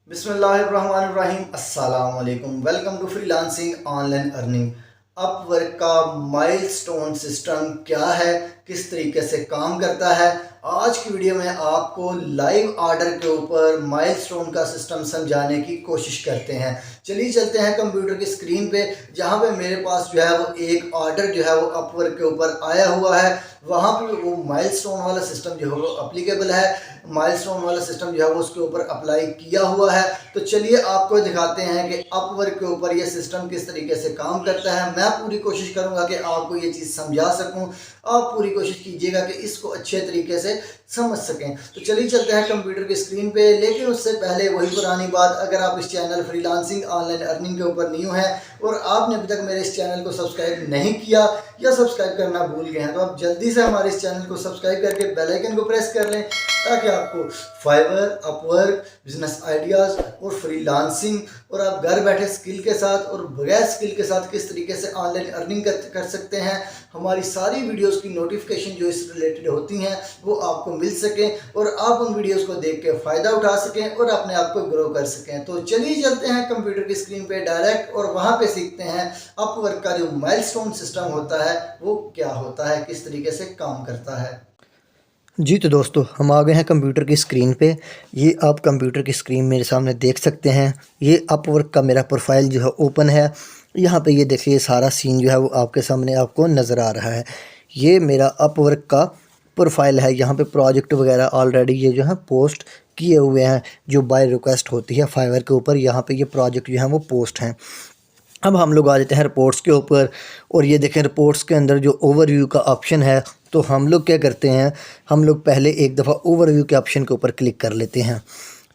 बिस्मिल्लाहिर्रहमानिर्रहीम अस्सलाम वालेकुम। Welcome to freelancing online earning. Upwork का माइलस्टोन सिस्टम क्या है, किस तरीके से काम करता है, आज की वीडियो में आपको लाइव ऑर्डर के ऊपर माइलस्टोन का सिस्टम समझाने की कोशिश करते हैं। चलिए चलते हैं कंप्यूटर की स्क्रीन पे, जहां पे मेरे पास जो है वो एक ऑर्डर जो है वो अपवर्क के ऊपर आया हुआ है। वहां पे वो माइलस्टोन वाला सिस्टम जो है वो अप्लीकेबल है, माइलस्टोन वाला सिस्टम जो है वो उसके ऊपर अप्लाई किया हुआ है। तो चलिए आपको दिखाते हैं कि अपवर्क के ऊपर ये सिस्टम किस तरीके से काम करता है। मैं पूरी कोशिश करूंगा कि आपको ये चीज़ समझा सकूं, आप पूरी कोशिश कीजिएगा कि इसको अच्छे तरीके से समझ सकें। तो चलिए चलते हैं कंप्यूटर की स्क्रीन पे, लेकिन उससे पहले वही पुरानी बात, अगर आप इस चैनल फ्रीलांसिंग ऑनलाइन अर्निंग के ऊपर न्यू हैं और आपने अभी तक मेरे इस चैनल को सब्सक्राइब नहीं किया या सब्सक्राइब करना भूल गए हैं, तो आप जल्दी से हमारे इस चैनल को सब्सक्राइब करके बेल आइकन को प्रेस कर लें, ताकि आपको फाइवर, अपवर्क, बिजनेस आइडियाज़ और फ्रीलांसिंग और आप घर बैठे स्किल के साथ और बगैर स्किल के साथ किस तरीके से ऑनलाइन अर्निंग कर सकते हैं, हमारी सारी वीडियोस की नोटिफिकेशन जो इस रिलेटेड होती हैं वो आपको मिल सकें और आप उन वीडियोस को देख के फ़ायदा उठा सकें और अपने आप को ग्रो कर सकें। तो चलिए चलते हैं कंप्यूटर की स्क्रीन पे डायरेक्ट और वहाँ पे सीखते हैं अपवर्क का जो माइलस्टोन सिस्टम होता है वो क्या होता है, किस तरीके से काम करता है। जी तो दोस्तों, हम आ गए हैं कंप्यूटर की स्क्रीन पे। ये आप कंप्यूटर की स्क्रीन मेरे सामने देख सकते हैं। ये अपवर्क का मेरा प्रोफाइल जो है ओपन है। यहाँ पे ये देखिए सारा सीन जो है वो आपके सामने आपको नज़र आ रहा है। ये मेरा अपवर्क का प्रोफाइल है। यहाँ पे प्रोजेक्ट वगैरह ऑलरेडी ये जो है पोस्ट किए हुए हैं, जो बाय रिक्वेस्ट होती है फाइवर के ऊपर। यहाँ पे ये प्रोजेक्ट जो है वो पोस्ट हैं। अब हम लोग आ जाते हैं रिपोर्ट्स के ऊपर, और ये देखें रिपोर्ट्स के अंदर जो ओवरव्यू का ऑप्शन है, तो हम लोग क्या करते हैं, हम लोग पहले एक दफ़ा ओवरव्यू के ऑप्शन के ऊपर क्लिक कर लेते हैं।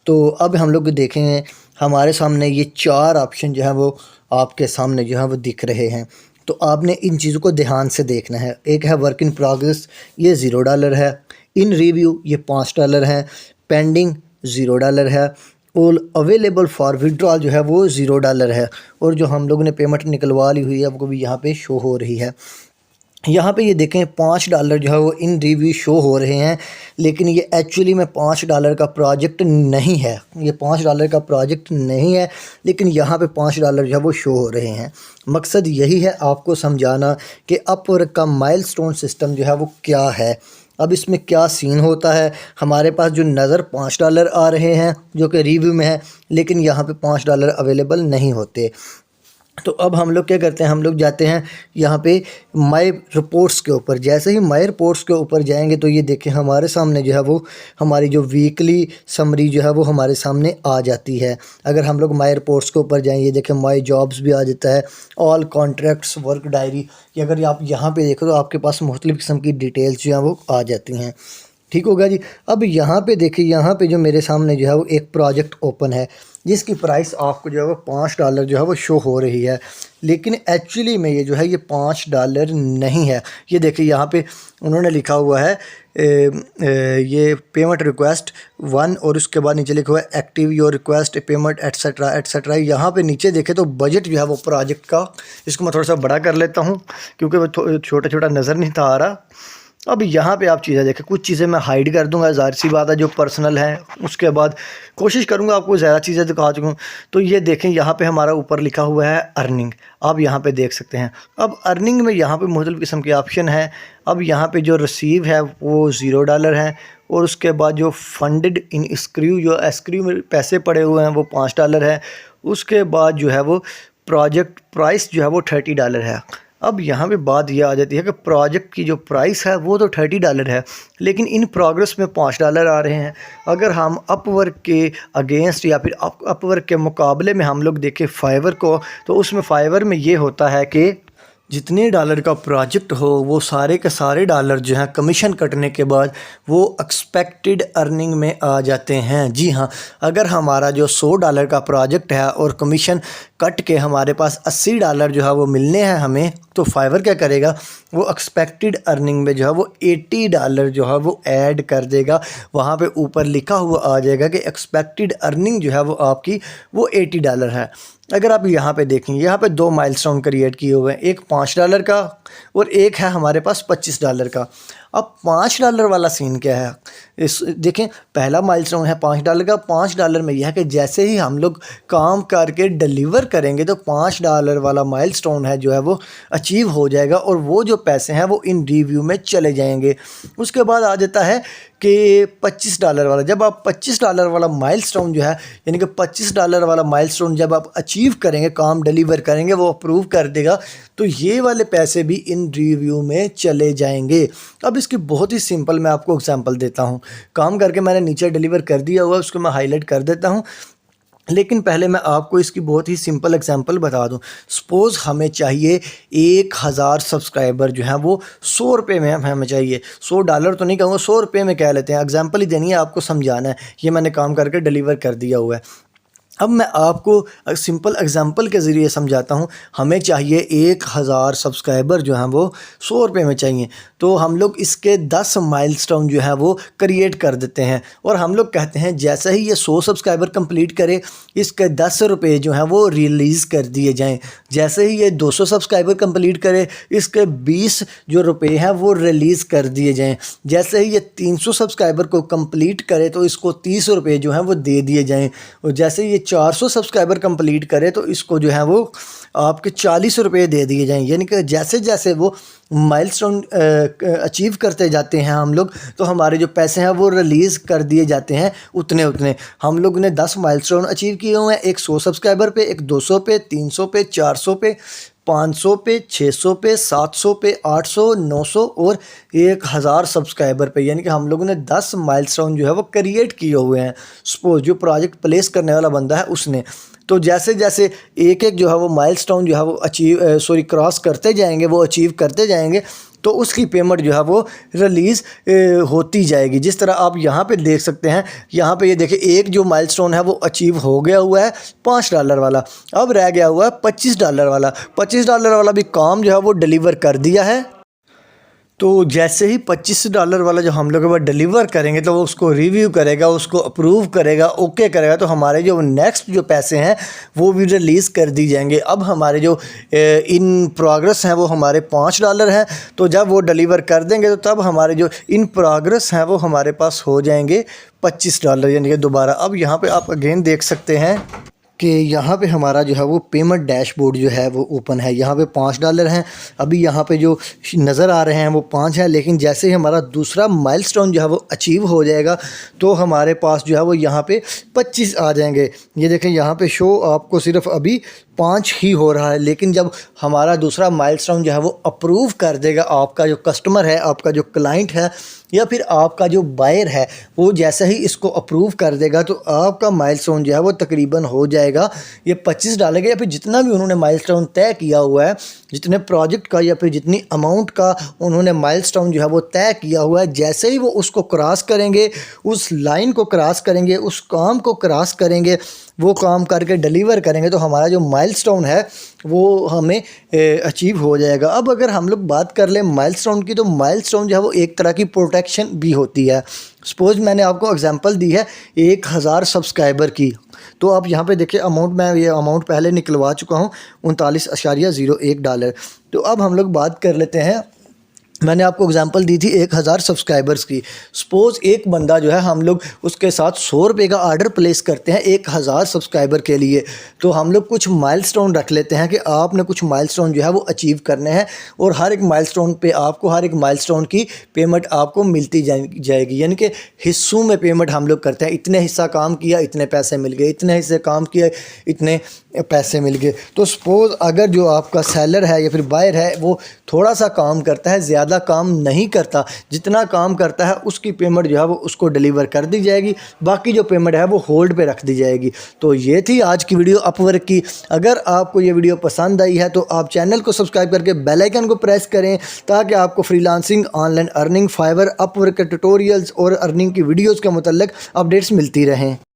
तो अब हम लोग देखें हमारे सामने ये 4 ऑप्शन जो है वो आपके सामने जो है वो दिख रहे हैं। तो आपने इन चीज़ों को ध्यान से देखना है। एक है वर्क इन प्रोग्रेस, ये $0 है। इन रिव्यू ये $5 है। पेंडिंग $0 है। और अवेलेबल फॉर विड्रॉल जो है वो $0 है। और जो हम लोगों ने पेमेंट निकलवा ली हुई है वो भी यहाँ पे शो हो रही है। यहाँ पे ये देखें $5 जो है वो इन रिव्यू शो हो रहे हैं, लेकिन ये एक्चुअली में $5 का प्रोजेक्ट नहीं है। ये $5 का प्रोजेक्ट नहीं है, लेकिन यहाँ पे $5 जो है वो शो हो रहे हैं। मकसद यही है आपको समझाना कि अपवर्क का माइलस्टोन सिस्टम जो है वो क्या है। अब इसमें क्या सीन होता है, हमारे पास जो नज़र $5 आ रहे हैं जो कि रिव्यू में है, लेकिन यहाँ पे $5 अवेलेबल नहीं होते। तो अब हम लोग क्या करते हैं, हम लोग जाते हैं यहाँ पे माय रिपोर्ट्स के ऊपर। जैसे ही माय रिपोर्ट्स के ऊपर जाएंगे तो ये देखें हमारे सामने जो है वो हमारी जो वीकली समरी जो है वो हमारे सामने आ जाती है। अगर हम लोग माय रिपोर्ट्स के ऊपर जाएँ, ये देखें माय जॉब्स भी आ जाता है, ऑल कॉन्ट्रैक्ट्स, वर्क डायरी। कि अगर आप यहाँ पे देखो तो आपके पास मुख्तलिफ़ किस्म की डिटेल्स जो हैं वो आ जाती हैं। ठीक होगा जी। अब यहाँ पे देखिए, यहाँ पे जो मेरे सामने जो है वो एक प्रोजेक्ट ओपन है, जिसकी प्राइस आपको जो है वो $5 जो है वो शो हो रही है, लेकिन एक्चुअली में ये जो है ये $5 नहीं है। ये देखिए यहाँ पे उन्होंने लिखा हुआ है ये पेमेंट रिक्वेस्ट 1, और उसके बाद नीचे लिखा हुआ है active your request payment etcetera etcetera. यहाँ पे नीचे देखें तो बजट जो है वो प्रोजेक्ट का, इसको मैं थोड़ा सा बड़ा कर लेता हूँ क्योंकि वो छोटा छोटा नज़र नहीं था आ रहा। अब यहाँ पे आप चीज़ें देखें, कुछ चीज़ें मैं हाइड कर दूंगा, ज़ाहिर सी बात है जो पर्सनल है। उसके बाद कोशिश करूँगा आपको ज़्यादा चीज़ें दिखा सकूँ। तो ये देखें यहाँ पे हमारा ऊपर लिखा हुआ है अर्निंग, आप यहाँ पे देख सकते हैं। अब अर्निंग में यहाँ पे मुख्तलिफ़ किस्म के ऑप्शन है। अब यहाँ पे जो रिसीव है वो $0 है, और उसके बाद जो फंडेड इन स्क्रू, जो एस्क्रू में पैसे पड़े हुए हैं वो $5 है। उसके बाद जो है वो प्रोजेक्ट प्राइस जो है वो $30 है। अब यहाँ पे बात ये आ जाती है कि प्रोजेक्ट की जो प्राइस है वो तो $30 है, लेकिन इन प्रोग्रेस में $5 आ रहे हैं। अगर हम अपवर्क के अगेंस्ट या फिर अपवर्क के मुकाबले में हम लोग देखें फाइवर को, तो उसमें फाइवर में ये होता है कि जितने डॉलर का प्रोजेक्ट हो वो सारे के सारे डॉलर जो हैं कमीशन कटने के बाद वो एक्सपेक्टेड अर्निंग में आ जाते हैं। जी हाँ, अगर हमारा जो $100 का प्रोजेक्ट है और कमीशन कट के हमारे पास $80 जो है वो मिलने हैं हमें, तो फाइवर क्या करेगा, वो एक्सपेक्टेड अर्निंग में जो है वो $80 जो है वो ऐड कर देगा। वहाँ पे ऊपर लिखा हुआ आ जाएगा कि एक्सपेक्टेड अर्निंग जो है वो आपकी वो $80 है। अगर आप यहाँ पे देखेंगे, यहाँ पे 2 माइलस्टोन क्रिएट किए हुए हैं, एक $5 का और एक है हमारे पास $25 का। अब $5 वाला सीन क्या है, इस देखें पहला माइलस्टोन है $5 का। $5 में यह है कि जैसे ही हम लोग काम करके डिलीवर करेंगे तो $5 वाला माइलस्टोन है जो है वो अचीव हो जाएगा और वो जो पैसे हैं वो इन रिव्यू में चले जाएंगे। उसके बाद आ जाता है कि $25 वाला। जब आप $25 वाला माइलस्टोन जो है यानी कि $25 वाला माइलस्टोन जब आप अचीव करेंगे, काम डिलीवर करेंगे, वो अप्रूव कर देगा तो ये वाले पैसे भी इन रिव्यू में चले जाएंगे। अब इसकी बहुत ही सिंपल मैं आपको एग्जांपल देता हूँ। काम करके मैंने नीचे डिलीवर कर दिया हुआ, उसको मैं हाईलाइट कर देता हूँ, लेकिन पहले मैं आपको इसकी बहुत ही सिंपल एग्जांपल बता दूं। सपोज़ हमें चाहिए 1000 सब्सक्राइबर जो हैं वो $100 में हमें चाहिए। $100 तो नहीं कहूँगा, $100 में कह लेते हैं। एग्जांपल ही देनी है, आपको समझाना है। ये मैंने काम करके डिलीवर कर दिया हुआ है। अब मैं आपको सिंपल एग्जांपल के ज़रिए समझाता हूँ। हमें चाहिए 1000 सब्सक्राइबर जो हैं वो $100 में चाहिए, तो हम लोग इसके 10 माइलस्टोन जो है वो क्रिएट कर देते हैं और हम लोग कहते हैं जैसे ही ये 100 सब्सक्राइबर कंप्लीट करे इसके ₹10 जो हैं वो रिलीज़ कर दिए जाएं। जैसे ही ये 200 सब्सक्राइबर कंप्लीट करे इसके 20 जो रुपए हैं वो रिलीज़ कर दिए जाएं। जैसे ही ये 300 सब्सक्राइबर को कंप्लीट करे तो इसको ₹30 जो हैं वो दे दिए जाएं। और जैसे ये 400 सब्सक्राइबर कंप्लीट करे तो इसको जो है वो आपके ₹40 दे दिए जाएं। यानी कि जैसे जैसे वो माइलस्टोन अचीव करते जाते हैं हम लोग, तो हमारे जो पैसे हैं वो रिलीज़ कर दिए जाते हैं उतने उतने। हम लोग ने 10 माइलस्टोन अचीव किए हुए हैं, एक 100 सब्सक्राइबर पे, एक 200 पे, 300 पे, 400 पे, 500 पे, 600 पे, 700 पे, 800, 900 और 1000 सब्सक्राइबर पे। यानी कि हम लोगों ने 10 माइलस्टोन जो है वो क्रिएट किए हुए हैं। सपोज जो प्रोजेक्ट प्लेस करने वाला बंदा है उसने, तो जैसे जैसे एक एक जो है वो माइलस्टोन जो है वो क्रॉस करते जाएंगे, वो अचीव करते जाएंगे, तो उसकी पेमेंट जो है वो रिलीज़ होती जाएगी। जिस तरह आप यहाँ पे देख सकते हैं, यहाँ पे ये देखिए एक जो माइलस्टोन है वो अचीव हो गया हुआ है $5 वाला। अब रह गया हुआ है $25 वाला। $25 वाला भी काम जो है वो डिलीवर कर दिया है। तो जैसे ही $25 वाला जो हम लोग डिलीवर करेंगे तो वो उसको रिव्यू करेगा, उसको अप्रूव करेगा, ओके करेगा, तो हमारे जो नेक्स्ट जो पैसे हैं वो भी रिलीज़ कर दी जाएंगे। अब हमारे जो इन प्रोग्रेस हैं वो हमारे $5 हैं, तो जब वो डिलीवर कर देंगे तो तब हमारे जो इन प्रोग्रेस हैं वो हमारे पास हो जाएंगे $25, यानी कि दोबारा। अब यहाँ पे आप अगेन देख सकते हैं कि यहाँ पे हमारा जो है वो पेमेंट डैशबोर्ड जो है वो ओपन है। यहाँ पे $5 हैं। अभी यहाँ पे जो नज़र आ रहे हैं वो 5 हैं, लेकिन जैसे ही हमारा दूसरा माइलस्टोन जो है वो अचीव हो जाएगा तो हमारे पास जो है वो यहाँ पे 25 आ जाएंगे। ये देखें यहाँ पे शो आपको सिर्फ अभी 5 ही हो रहा है, लेकिन जब हमारा दूसरा माइलस्टोन जो है वो अप्रूव कर देगा, आपका जो कस्टमर है, आपका जो क्लाइंट है या फिर आपका जो बायर है, वो जैसे ही इसको अप्रूव कर देगा तो आपका माइलस्टोन जो है वो तकरीबन हो जाएगा ये $25 का, या फिर जितना भी उन्होंने माइलस्टोन तय किया हुआ है, जितने प्रोजेक्ट का या फिर जितनी अमाउंट का उन्होंने माइलस्टोन जो है वो तय किया हुआ है, जैसे ही वो उसको क्रॉस करेंगे, उस लाइन को क्रॉस करेंगे, उस काम को क्रॉस करेंगे, वो काम करके डिलीवर करेंगे तो हमारा जो माइलस्टोन है वो हमें अचीव हो जाएगा। अब अगर हम लोग बात कर लें माइलस्टोन की, तो माइलस्टोन जो है वो एक तरह की प्रोटेक्शन भी होती है। सपोज़ मैंने आपको एग्जांपल दी है 1000 सब्सक्राइबर की, तो आप यहाँ पे देखिए अमाउंट, मैं ये अमाउंट पहले निकलवा चुका हूँ $39.01। तो अब हम लोग बात कर लेते हैं, मैंने आपको एग्जांपल दी थी 1000 सब्सक्राइबर्स की। सपोज़ एक बंदा जो है, हम लोग उसके साथ $100 का आर्डर प्लेस करते हैं 1000 सब्सक्राइबर के लिए, तो हम लोग कुछ माइलस्टोन रख लेते हैं कि आपने कुछ माइलस्टोन जो है वो अचीव करने हैं और हर एक माइलस्टोन पे आपको, हर एक माइलस्टोन की पेमेंट आपको मिलती जाएगी। यानी कि हिस्सों में पेमेंट हम लोग करते हैं, इतने हिस्सा काम किया इतने पैसे मिल गए, इतने हिस्से काम किया इतने पैसे मिल गए। तो सपोज़ अगर जो आपका सेलर है या फिर बायर है वो थोड़ा सा काम करता है, ज़्यादा काम नहीं करता, जितना काम करता है उसकी पेमेंट जो है वो उसको डिलीवर कर दी जाएगी, बाकी जो पेमेंट है वो होल्ड पे रख दी जाएगी। तो ये थी आज की वीडियो अपवर्क की। अगर आपको ये वीडियो पसंद आई है तो आप चैनल को सब्सक्राइब करके बेल आइकन को प्रेस करें ताकि आपको freelancing, online earning, Fiverr, Upwork के ट्यूटोरियल्स और अर्निंग की वीडियोज़ के मुतल्लिक अपडेट्स मिलती रहें।